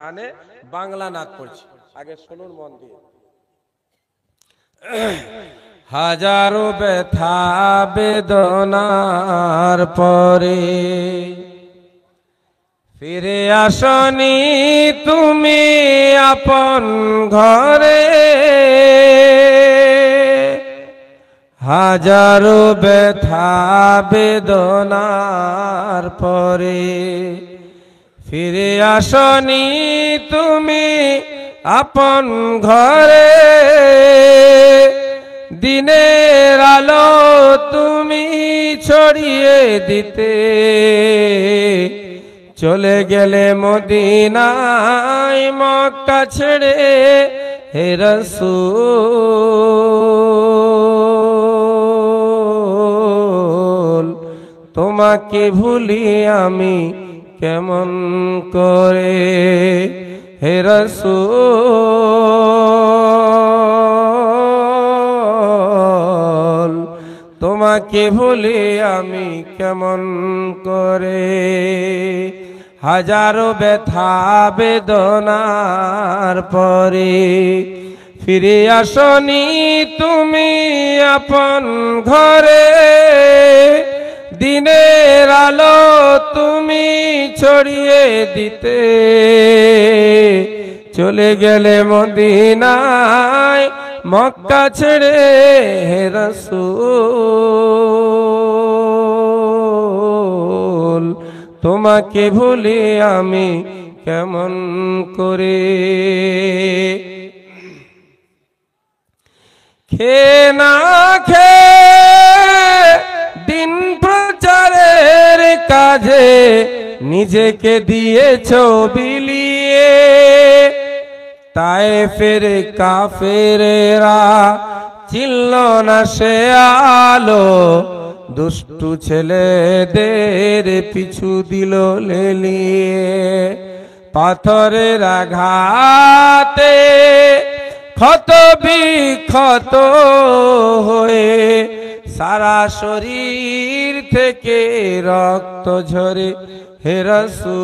আনে বাংলা নাচ পড়ছি, আগে শুনুন মন দিয়ে। হাজারো ব্যথা বেদনার পরে ফিরে আসনি তুমি আপন ঘরে, হাজারো ব্যথা বেদনার পরে ফিরে আসনি তুমি আপন ঘরে, দিনের আলো তুমি ছড়িয়ে দিতে চলে গেলে মদিনায় মক্কা ছেড়ে, হে রাসূল তোমাকে ভুলি আমি কেমন করে, হে রাসূল তোমাকে ভুলি আমি কেমন করে। হাজারো ব্যথা বেদনার পরে ফিরে আসনি তুমি আপন ঘরে, দিনের আলো তুমি ছড়িয়ে দিতে চলে গেলে মদিনায় মক্কা ছেড়ে, হে রাসূল তোমাকে ভুলি আমি কেমন করে। খেয়ে না খেয়ে দিন প্রচারের কাজে নিজেকে দিয়েছো বিলিয়ে, তায়েফের কাফেরেরা চিনল না সে আলো, দুষ্টু ছেলেদের পিছু দিল লেলিয়ে, পাথরের আঘাতে ক্ষত বিক্ষত হয়ে সারা শরীর থেকে রক্ত ঝরে, হে রাসূল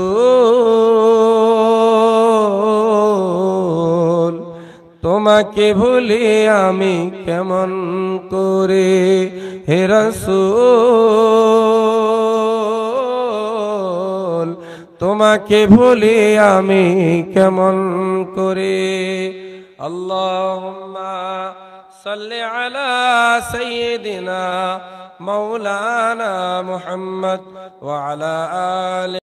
তোমাকে ভুলি আমি কেমন করে, হে রাসূল তোমাকে ভুলি আমি কেমন করে। আল্লাহুম্মা সাল্লি আলা সাইয়্যিদিনা মাওলানা মুহাম্মদ ওয়া আলা আলি